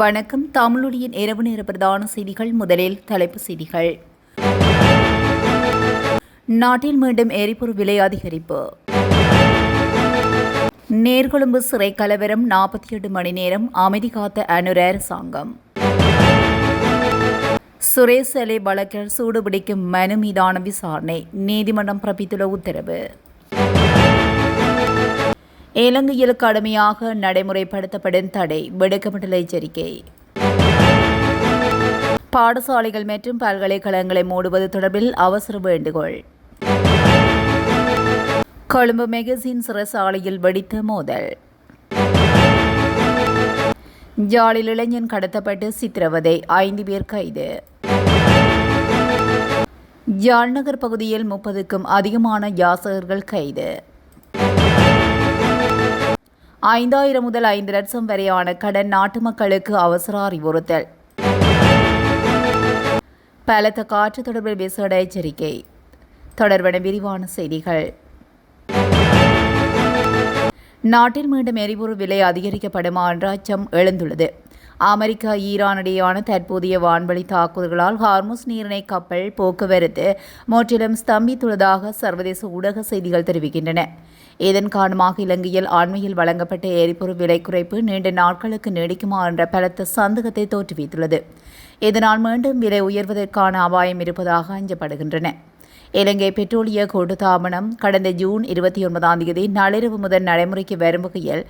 வணக்கம். தமிழொலியின் இரவு நேர பிரதான செய்திகள். முதலில் தலைப்புச் செய்திகள். நாட்டில் மீண்டும் எரிபொருள் விலை அதிகரிப்பு. நீர்கொழும்பு சிறை கலவரம் 48 மணி நேரம் அமைதி காத்த அனுர அரசாங்கம். சுரேஷ் அலே வழக்கில் சூடுபிடிக்கும் மனு மீதான விசாரணை நீதிமன்றம் பிறப்பித்துள்ள உத்தரவு. இலங்கையில் கடுமையாக நடைமுறைப்படுத்தப்படும் தடை விடுக்கப்பட்டுள்ள எச்சரிக்கை. பாடசாலைகள் மற்றும் பல்கலைக்கழகங்களை மூடுவது தொடர்பில் அவசர வேண்டுகோள். கொழும்பு மெகசின் சிறைச்சாலையில் வெடித்த மோதல். யாழில் இளைஞன் கடத்தப்பட்டு சித்திரவதை 5 பேர் கைது. யாழ்நகர் பகுதியில் 30க்கும் அதிகமான யாசகர்கள் கைது. 5,000 முதல் 5 லட்சம் வரையான கடன் நாட்டு மக்களுக்கு அவசர அறிவுறுத்தல். பலத்த காற்று தொடர்பில் விசேட எச்சரிக்கை. தொடர்பான விரிவான செய்திகள். நாட்டில் மீண்டும் எரிபொருள் விலை அதிகரிக்கப்படுமா என்ற அச்சம் எழுந்துள்ளது. அமெரிக்கா ஈரான் இடையேயான தற்போதைய வான்வழி தாக்குதல்களால் ஹார்முஸ் நீரிணை கப்பல் போக்குவரத்து முற்றிலும் ஸ்தம்பித்துள்ளதாக சர்வதேச ஊடக செய்திகள் தெரிவிக்கின்றன. இதன் காரணமாக இலங்கையில் அண்மையில் வழங்கப்பட்ட எரிபொருள் விலை குறைப்பு நீண்ட நாட்களுக்கு நீடிக்குமா என்ற பலத்த சந்தேகத்தை தோற்றுவித்துள்ளது. இதனால் மீண்டும் விலை உயர்வதற்கான அபாயம் இருப்பதாக அஞ்சப்படுகின்றன. இலங்கை பெட்ரோலிய கூட்டுத்தாபனம் கடந்த ஜூன் 29ஆம் தேதி நள்ளிரவு முதல் நடைமுறைக்கு வரும் வகையில்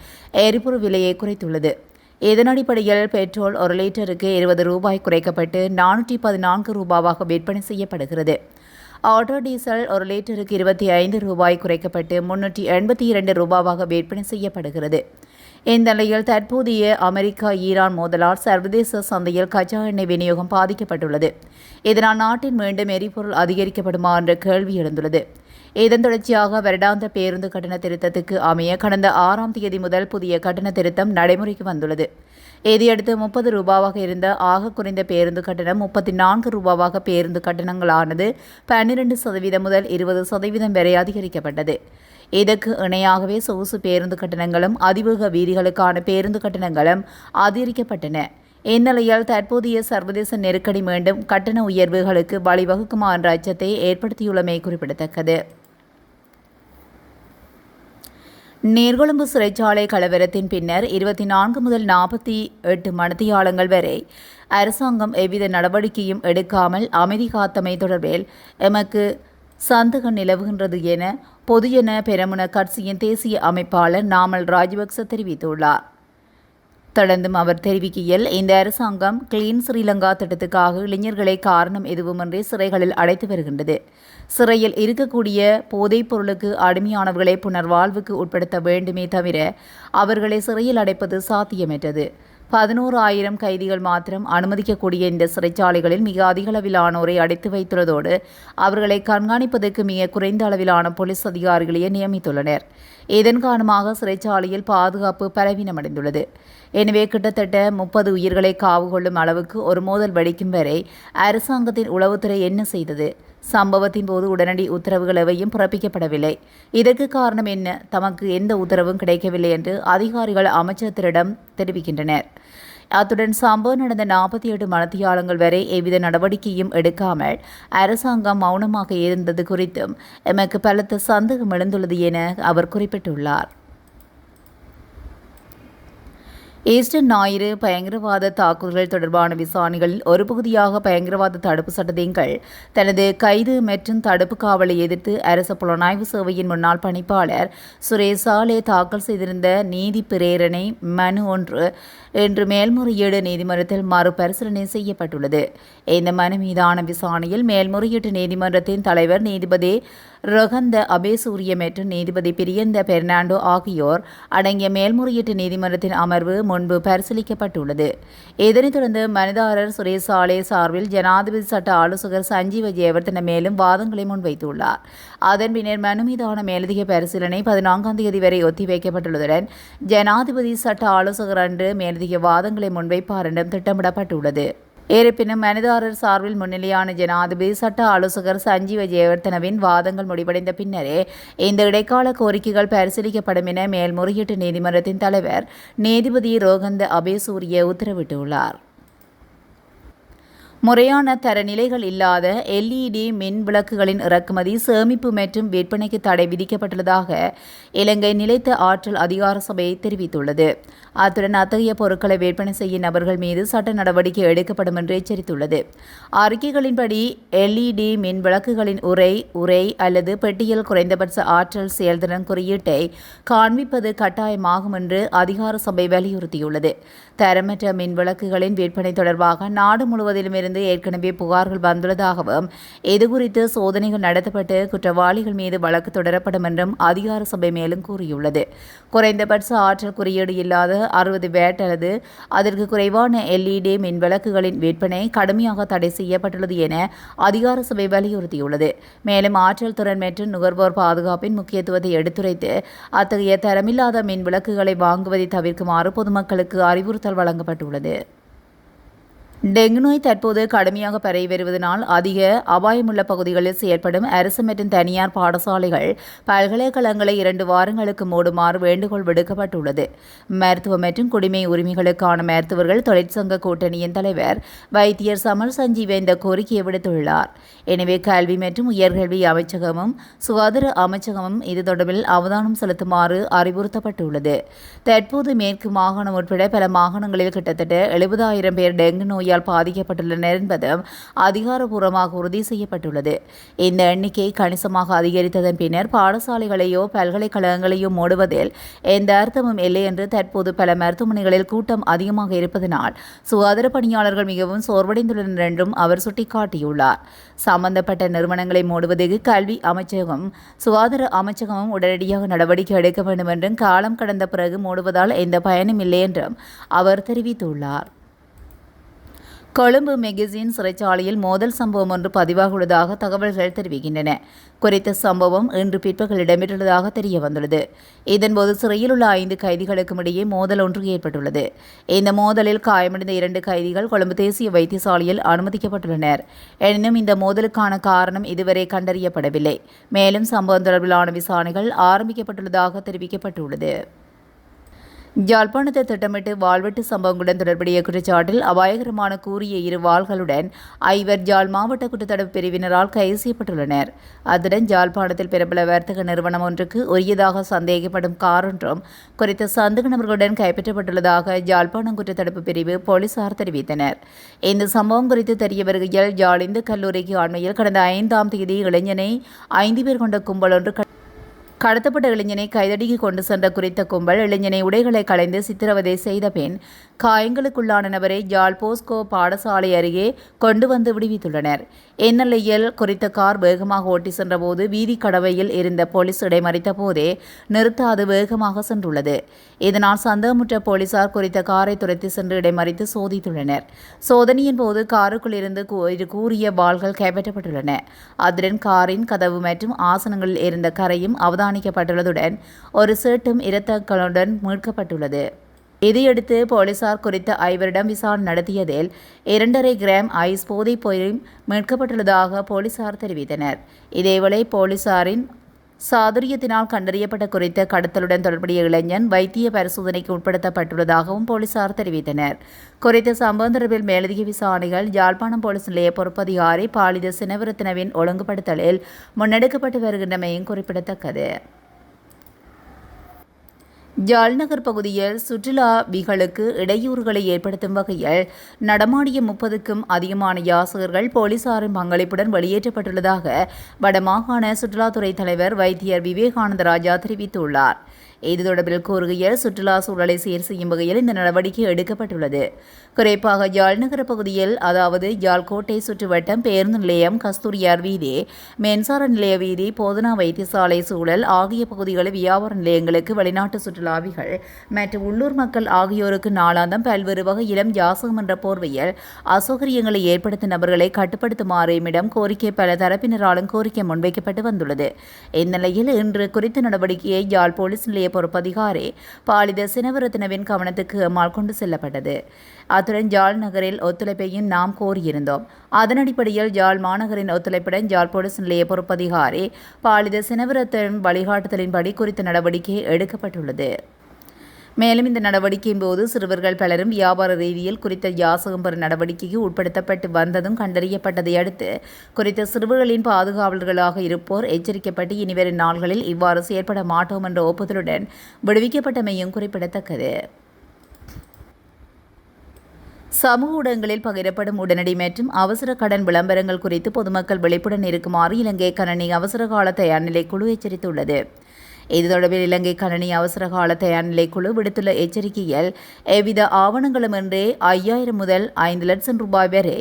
எரிபொருள் விலையை குறைத்துள்ளது. இதன் அடிப்படையில் பெட்ரோல் 1 லிட்டருக்கு 20 ரூபாய் குறைக்கப்பட்டு 414 ரூபாவாக விற்பனை செய்யப்படுகிறது. ஆட்டோ டீசல் 1 லிட்டருக்கு 25 ரூபாய் குறைக்கப்பட்டு 382 ரூபாவாக விற்பனை செய்யப்படுகிறது. இந்த நிலையில் தற்போதைய அமெரிக்கா ஈரான் மோதலால் சர்வதேச சந்தையில் கச்சா எண்ணெய் விநியோகம் பாதிக்கப்பட்டுள்ளது. இதனால் நாட்டில் மீண்டும் எரிபொருள் அதிகரிக்கப்படுமா என்ற கேள்வி எழுந்துள்ளது. இதன் தொடர்ச்சியாக வருடாந்த பேருந்து கட்டண திருத்தத்துக்கு அமைய கடந்த 6ஆம் தேதி முதல் புதிய கட்டண திருத்தம் நடைமுறைக்கு வந்துள்ளது. இதையடுத்து 30 ரூபாவாக இருந்த ஆக குறைந்த பேருந்து கட்டணம் 34 ரூபாவாக பேருந்து கட்டணங்களானது 12% முதல் 20% வரை அதிகரிக்கப்பட்டது. இதற்கு இணையாகவே சொகுசு பேருந்து கட்டணங்களும் அதிவேக வீதிகளுக்கான பேருந்து கட்டணங்களும் அதிகரிக்கப்பட்டன. இந்நிலையில் தற்போதைய சர்வதேச நெருக்கடி மீண்டும் கட்டண உயர்வுகளுக்கு வழிவகுக்குமா என்ற அச்சத்தை ஏற்படுத்தியுள்ளமை குறிப்பிடத்தக்கது. நீர்கொழும்பு சிறைச்சாலை கலவரத்தின் பின்னர் 24 முதல் 48 மணித்தியாலங்கள் வரை அரசாங்கம் எவ்வித நடவடிக்கையும் எடுக்காமல் அமைதி காத்தமை தொடர்பில் எமக்கு சந்தேகம் நிலவுகின்றது என பொதுஜன பெரமுன கட்சியின் தேசிய அமைப்பாளர் நாமல் ராஜபக்ச தெரிவித்துள்ளார். தொடர்ந்தும் அவர் தெரிவிக்கையில், இந்த அரசாங்கம் கிளீன் ஸ்ரீலங்கா திட்டத்துக்காக இளைஞர்களை காரணம் எதுவுமின்றி சிறைகளில் அடைத்து வருகின்றது. சிறையில் இருக்கக்கூடிய போதைப் பொருளுக்கு அடிமையானவர்களை புனர்வாழ்வுக்கு உட்படுத்த வேண்டுமே தவிர அவர்களை சிறையில் அடைப்பது சாத்தியமற்றது. 11,000 கைதிகள் மாத்திரம் அனுமதிக்கக்கூடிய இந்த சிறைச்சாலைகளில் மிக அதிக அளவிலானோரை அடைத்து வைத்துள்ளதோடு அவர்களை கண்காணிப்பதற்கு மிக குறைந்த அளவிலான போலீஸ் அதிகாரிகளையே நியமித்துள்ளனர். இதன் காரணமாக சிறைச்சாலையில் பாதுகாப்பு பலவீனமடைந்துள்ளது. எனவே கிட்டத்தட்ட 30 உயிர்களை காவு கொள்ளும் அளவுக்கு ஒரு மோதல் வெடிக்கும் வரை அரசாங்கத்தின் உளவுத்துறை என்ன செய்தது? சம்பவத்தின் போது உடனடி உத்தரவுகள் எவையும் பிறப்பிக்கப்படவில்லை. இதற்கு காரணம் என்ன? தமக்கு எந்த உத்தரவும் கிடைக்கவில்லை என்று அதிகாரிகள் அமைச்சரிடம் தெரிவிக்கின்றனர். அத்துடன் சம்பவம் நடந்த 48 மணித்தியாலங்கள் வரை எவ்வித நடவடிக்கையும் எடுக்காமல் அரசாங்கம் மௌனமாக இருந்தது குறித்தும் எமக்கு பலத்த சந்தேகம் எழுந்துள்ளது என அவர் குறிப்பிட்டுள்ளார். ஈஸ்டர் ஞாயிறு பயங்கரவாத தாக்குதல்கள் தொடர்பான விசாரணைகளில் ஒரு பகுதியாக பயங்கரவாத தடுப்பு சட்டத்தின் கீழ் தனது கைது மற்றும் தடுப்பு காவலை எதிர்த்து அரச புலனாய்வு சேவையின் முன்னாள் பணிப்பாளர் சுரேஷ் சாலே தாக்கல் செய்திருந்த நீதி பிரேரணை மனு ஒன்று இன்று மேல்முறையீடு நீதிமன்றத்தில் மறுபரிசீலனை செய்யப்பட்டுள்ளது. இந்த மனு மீதான விசாரணையில் மேல்முறையீட்டு நீதிமன்றத்தின் தலைவர் நீதிபதி ரொகந்த அபேசூரிய மற்றும் நீதிபதி பிரியந்த பெர்னாண்டோ ஆகியோர் அடங்கிய மேல்முறையீட்டு நீதிமன்றத்தின் அமர்வு முன்பு பரிசீலிக்கப்பட்டுள்ளது. இதனைத் தொடர்ந்து மனுதாரர் சுரேஷ் சாலே சார்பில் ஜனாதிபதி சட்ட ஆலோசகர் சஞ்சீவ ஜெயவர்தன மேலும் வாதங்களை முன்வைத்துள்ளார். அதன் பின்னர் மனு மீதான மேலதிக பரிசீலனை 14ஆம் தேதி வரை ஒத்திவைக்கப்பட்டுள்ளதுடன் ஜனாதிபதி சட்ட ஆலோசகர் அன்று மேலதிக வாதங்களை முன்வைப்பார் என்றும் திட்டமிடப்பட்டுள்ளது. இருப்பினும் மனுதாரர் சார்பில் முன்னிலையான ஜனாதிபதி சட்ட ஆலோசகர் சஞ்சீவ ஜெயவர்தனவின் வாதங்கள் முடிவடைந்த பின்னரே இந்த இடைக்கால கோரிக்கைகள் பரிசீலிக்கப்படும் என மேல்முறையீட்டு நீதிமன்றத்தின் தலைவர் நீதிபதி ரோகந்த அபேசூரிய உத்தரவிட்டுள்ளார். முறையான தரநிலைகள் இல்லாத LED மின் விளக்குகளின் இறக்குமதி, சேமிப்பு மற்றும் விற்பனைக்கு தடை விதிக்கப்பட்டுள்ளதாக இலங்கை நிலைத்த ஆற்றல் அதிகார சபை தெரிவித்துள்ளது. அத்துடன் அத்தகைய பொருட்களை விற்பனை செய்யும் நபர்கள் மீது சட்ட நடவடிக்கை எடுக்கப்படும் என்று எச்சரித்துள்ளது. அறிக்கைகளின்படி LED மின் விளக்குகளின் உரை அல்லது பெட்டியில் குறைந்தபட்ச ஆற்றல் செயல்திறன் குறியீட்டை காண்பிப்பது கட்டாயமாகும் என்று அதிகார சபை வலியுறுத்தியுள்ளது. தரமற்ற மின் விளக்குகளின் விற்பனை தொடர்பாக நாடு முழுவதிலும் இருந்து ஏற்கனவே புகார்கள் வந்துள்ளதாகவும் இதுகுறித்து சோதனைகள் நடத்தப்பட்டு குற்றவாளிகள் மீது வழக்கு தொடரப்படும் என்றும் அதிகார சபை மேலும் கூறியுள்ளது. குறைந்தபட்ச ஆற்றல் குறியீடு இல்லாத 60 வாட் அல்லது அதற்கு குறைவான LED மின் விளக்குகளின் விற்பனை கடுமையாக தடை செய்யப்பட்டுள்ளது என அதிகார சபை வலியுறுத்தியுள்ளது. மேலும் ஆற்றல் திறன் மற்றும் நுகர்வோர் பாதுகாப்பின் முக்கியத்துவத்தை எடுத்துரைத்து அத்தகைய தரமில்லாத மின் விளக்குகளை வாங்குவதை தவிர்க்குமாறு பொதுமக்களுக்கு அறிவுறுத்தல் வழங்கப்பட்டுள்ளது. டெங்கு நோய் தற்போது கடுமையாக பரவி வருவதனால் அதிக அபாயமுள்ள பகுதிகளில் செயற்படும் அரசு மற்றும் தனியார் பாடசாலைகள், பல்கலைக்கழகங்களை 2 வாரங்களுக்கு மூடுமாறு வேண்டுகோள் விடுக்கப்பட்டுள்ளது. மருத்துவ மற்றும் குடிமை உரிமைகளுக்கான மருத்துவர்கள் தொழிற்சங்க கூட்டணியின் தலைவர் வைத்தியர் சமல் சஞ்சீவ இந்த கோரிக்கையை விடுத்துள்ளார். எனவே கல்வி மற்றும் உயர்கல்வி அமைச்சகமும் சுகாதார அமைச்சகமும் இது தொடர்பில் அவதானம் செலுத்துமாறு அறிவுறுத்தப்பட்டுள்ளது. தற்போது மேற்கு மாகாணம் உட்பட பல மாகாணங்களில் கிட்டத்தட்ட 70,000 பேர் டெங்கு நோயால் பாதிக்கப்பட்டுள்ளனர் என்பதும் அதிகாரப்பூர்வமாக உறுதி செய்யப்பட்டுள்ளது. இந்த எண்ணிக்கை கணிசமாக அதிகரித்ததன் பின்னர் பாடசாலைகளையோ பல்கலைக்கழகங்களையோ மூடுவதில் எந்த அர்த்தமும் இல்லை என்று தற்போது பல மருத்துவமனைகளில் கூட்டம் அதிகமாக இருப்பதனால் சுகாதார பணியாளர்கள் மிகவும் சோர்வடைந்துள்ளனர் என்றும் அவர் சுட்டிக்காட்டியுள்ளார். சம்பந்தப்பட்ட நிறுவனங்களை மூடுவதற்கு கல்வி அமைச்சகம், சுகாதார அமைச்சகமும் உடனடியாக நடவடிக்கை எடுக்க வேண்டும் என்றும் காலம் கடந்த பிறகு மூடுவதால் எந்த பயனும் இல்லை என்றும் அவர் தெரிவித்துள்ளார். கொழும்பு மெகசின் சிறைச்சாலையில் மோதல் சம்பவம் ஒன்று பதிவாகியுள்ளதாக தகவல்கள் தெரிவிக்கின்றன. குறித்த சம்பவம் இன்று பிற்பகல் இடம்பெற்றுள்ளதாக தெரிய வந்துள்ளது. இதன்போது சிறையில் உள்ள 5 கைதிகளுக்கும் இடையே மோதல் ஒன்று ஏற்பட்டுள்ளது. இந்த மோதலில் காயமடைந்த 2 கைதிகள் கொழும்பு தேசிய வைத்தியசாலையில் அனுமதிக்கப்பட்டுள்ளனர். எனினும் இந்த மோதலுக்கான காரணம் இதுவரை கண்டறியப்படவில்லை. மேலும் சம்பவம் தொடர்பிலான விசாரணைகள் ஆரம்பிக்கப்பட்டுள்ளதாக தெரிவிக்கப்பட்டுள்ளது. யாழ்ப்பாணத்தை திட்டமிட்டு வாள்வெட்டு சம்பவங்களுடன் தொடர்புடைய குற்றச்சாட்டில் அபாயகரமான கூறிய 2 வாள்களுடன் 5 யாழ் மாவட்ட குற்றத்தடுப்பு பிரிவினரால் கைது செய்யப்பட்டுள்ளனர். அத்துடன் யாழ்ப்பாணத்தில் பிரபல வர்த்தக நிறுவனம் ஒன்றுக்கு உரியதாக சந்தேகப்படும் கார் ஒன்றும் குறித்த சந்தேக நபர்களுடன் கைப்பற்றப்பட்டுள்ளதாக யாழ்ப்பாணம் குற்றத்தடுப்பு பிரிவு போலீசார் தெரிவித்தனர். இந்த சம்பவம் குறித்து தெரிய வருகையில் யாழ் இந்து கல்லூரிக்கு அண்மையில் கடந்த 5ஆம் தேதி இளைஞனை 5 பேர் கொண்ட கும்பல் ஒன்று கடத்தப்பட்ட இளைஞனை கைதடிக்கு கொண்டு சென்ற குறித்த கும்பல் இளைஞனை உடைகளை களைந்து சித்திரவதை செய்த பின் காயங்களுக்குள்ளான நபரை யாழ் போஸ்கோ பாடசாலை அருகே கொண்டு வந்து விடுவித்துள்ளனர். இந்நிலையில் குறித்த கார் வேகமாக ஓட்டி சென்றபோது வீதி கடவையில் இருந்த போலீஸ் இடைமறித்த போதே நிறுத்தாது வேகமாக சென்றுள்ளது. இதனால் சந்தேகமுற்ற போலீசார் குறித்த காரை துரத்தி சென்று இடைமறித்து சோதித்துள்ளனர். சோதனையின் போது காருக்குள் இருந்து கூறிய வாள்கள் கைப்பற்றப்பட்டுள்ளன. அதுடன் காரின் கதவு மற்றும் ஆசனங்களில் இருந்த கரையும் அவதானிக்கப்பட்டுள்ளதுடன் ஒரு சேட்டும் இரத்தங்களுடன் மீட்கப்பட்டுள்ளது. இதையடுத்து போலீசார் குறித்த 5 விசாரணை நடத்தியதில் 2.5 கிராம் ஐஸ் போதைப் பொருள் மீட்கப்பட்டுள்ளதாக போலீசார் தெரிவித்தனர். இதேவேளை போலீசாரின் சாதுரியத்தினால் கண்டறியப்பட்ட குறித்த கடத்தலுடன் தொடர்புடைய இளைஞன் வைத்திய பரிசோதனைக்கு உட்படுத்தப்பட்டுள்ளதாகவும் போலீசார் தெரிவித்தனர். குறித்த சம்பவம் தொடர்பில் மேலதிக விசாரணைகள் யாழ்ப்பாணம் போலீஸ் நிலைய பொறுப்பதிகாரி பாலித சினவரத்னவின் ஒழுங்குபடுத்தலில் முன்னெடுக்கப்பட்டு வருகின்றமையும் குறிப்பிடத்தக்கது. ஜாழ்நகர் பகுதியில் சுற்றுலாவிகளுக்கு இடையூறுகளை ஏற்படுத்தும் வகையில் நடமாடிய 30க்கும் அதிகமான யாசகர்கள் போலீசாரின் பங்களிப்புடன் வெளியேற்றப்பட்டுள்ளதாக வடமாகாண சுற்றுலாத்துறை தலைவர் வைத்தியர் விவேகானந்த ராஜா தெரிவித்துள்ளார். இது தொடர்பில் கூறுகையில் சுற்றுலா சூழலை சீர் செய்யும் வகையில் இந்த நடவடிக்கை எடுக்கப்பட்டுள்ளது. குறிப்பாக யாழ்நகர பகுதியில், அதாவது யாழ்கோட்டை சுற்றுவட்டம், பேருந்து நிலையம், கஸ்தூரியார் வீதி, மின்சார நிலைய வீதி, போதனா வைத்தியசாலை சூழல் ஆகிய பகுதிகளில் வியாபார நிலையங்களுக்கு வெளிநாட்டு சுற்றுலாவிகள் மற்றும் உள்ளூர் மக்கள் ஆகியோருக்கு நாளாந்தம் பல்வேறு வகையிலும் யாசகம் என்ற போர்வையில் அசௌகரியங்களை ஏற்படுத்தும் நபர்களை கட்டுப்படுத்துமாறு இம்மிடம் கோரிக்கை பல தரப்பினராலும் கோரிக்கை முன்வைக்கப்பட்டு வந்துள்ளது. இந்நிலையில் இன்று குறித்த நடவடிக்கையை யாழ் போலீஸ் நிலைய பொறுப்பதிகாரி பாலித சினவரத்னவின் கவனத்துக்கு எம்மால் கொண்டு செல்லப்பட்டது. அத்துடன் ஜாழ் நகரில் ஒத்துழைப்பையும் நாம் கோரியிருந்தோம். அதன் அடிப்படையில் ஜாழ் மாநகரின் ஒத்துழைப்புடன் ஜாழ் போலீஸ் நிலைய பொறுப்பதிகாரி பாலித சினவரத்தின் வழிகாட்டுதலின்படி குறித்த நடவடிக்கை எடுக்கப்பட்டுள்ளது. மேலும் இந்த நடவடிக்கையின் போது சிறுவர்கள் பலரும் வியாபார ரீதியில் குறித்த யாசகம் பெறும் நடவடிக்கைக்கு உட்படுத்தப்பட்டு வந்ததும் கண்டறியப்பட்டதை அடுத்து குறித்த சிறுவர்களின் பாதுகாவலர்களாக இருப்போர் எச்சரிக்கப்பட்டு இனிவரும் நாள்களில் இவ்வாறு செயற்பட மாட்டோம் என்ற ஒப்புதலுடன் விடுவிக்கப்பட்டமையும் குறிப்பிடத்தக்கது. சமூக ஊடகங்களில் பகிரப்படும் உடனடி மற்றும் அவசர கடன் விளம்பரங்கள் குறித்து பொதுமக்கள் விழிப்புடன் இருக்குமாறு இலங்கை கணனி அவசரகால தயார்நிலை குழு எச்சரித்துள்ளது. இது தொடர்பில் இலங்கை கணனி அவசரகால தயார்நிலை குழு விடுத்துள்ள எச்சரிக்கையில் எவ்வித ஆவணங்களுமின்றி 5000 முதல் 5 லட்சம் ரூபாய் வரை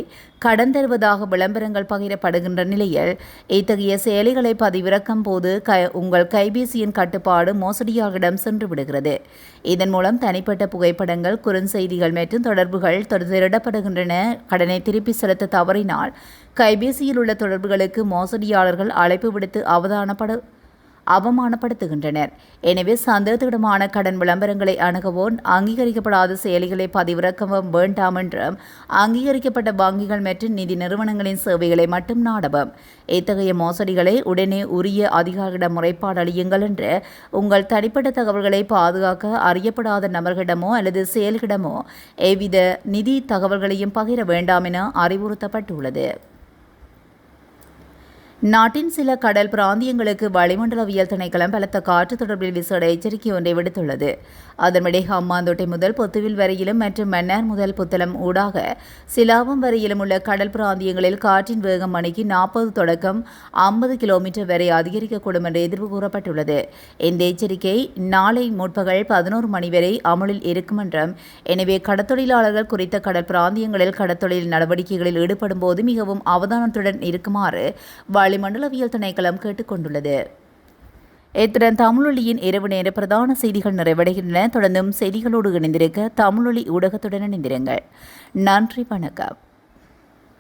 கடன் தருவதாக விளம்பரங்கள் பகிரப்படுகின்ற நிலையில் இத்தகைய செயலிகளை பதிவிறக்கும் போது உங்கள் கைபேசியின் கட்டுப்பாடு மோசடியாளரிடம் சென்று விடுகிறது. இதன் மூலம் தனிப்பட்ட புகைப்படங்கள், குறுஞ்செய்திகள் மற்றும் தொடர்புகள் திருடப்படுகின்றன. கடனை திருப்பி செலுத்த தவறினால் கைபேசியில் உள்ள தொடர்புகளுக்கு மோசடியாளர்கள் அழைப்பு விடுத்து அவமானப்படுத்துகின்றனர். எனவே சந்தேகத்திடமான கடன் விளம்பரங்களை அணுகவோ அங்கீகரிக்கப்படாத செயலிகளை பதிவிறக்கவும் வேண்டாம் என்றும் அங்கீகரிக்கப்பட்ட வங்கிகள் மற்றும் நிதி நிறுவனங்களின் சேவைகளை மட்டும் நாடவும். இத்தகைய மோசடிகளை உடனே உரிய அதிகாரிகளிடம் முறைப்பாடு அளியுங்கள் என்று உங்கள் தனிப்பட்ட தகவல்களை பாதுகாக்க அறியப்படாத நபர்களிடமோ அல்லது செயல்களிடமோ எவ்வித நிதி தகவல்களையும் பகிர வேண்டாம் என அறிவுறுத்தப்பட்டுள்ளது. நாட்டின் சில கடல் பிராந்தியங்களுக்கு வளிமண்டலவியல் திணைக்களம் பலத்த காற்று தொடர்பில் விசேட எச்சரிக்கை ஒன்றை விடுத்துள்ளது. அதன்படி ஹம்மாந்தோட்டை முதல் பொத்துவில் வரையிலும் மற்றும் மன்னார் முதல் புத்தளம் ஊடாக சிலாவம் வரையிலும் உள்ள கடல் பிராந்தியங்களில் காற்றின் வேகம் மணிக்கு 40 தொடக்கம் 50 கிலோமீட்டர் வரை அதிகரிக்கக்கூடும் என்று எதிர்ப்பு கூறப்பட்டுள்ளது. இந்த எச்சரிக்கை நாளை முற்பகல் 11 மணி வரை அமலில் இருக்கும் என்றும், எனவே கடற்தொழிலாளர்கள் குறித்த கடல் பிராந்தியங்களில் கடற்தொழில் நடவடிக்கைகளில் ஈடுபடும் போது மிகவும் அவதானத்துடன் இருக்குமாறு வளிமண்டலவியல் திணைக்களம் கேட்டுக் கொண்டுள்ளது. இத்துடன் தமிழொலியின் இரவு நேர பிரதான செய்திகள் நிறைவடைகின்றன. தொடர்ந்தும் செய்திகளோடு இணைந்திருக்க தமிழொலி ஊடகத்துடன் இணைந்திருங்கள். நன்றி, வணக்கம்.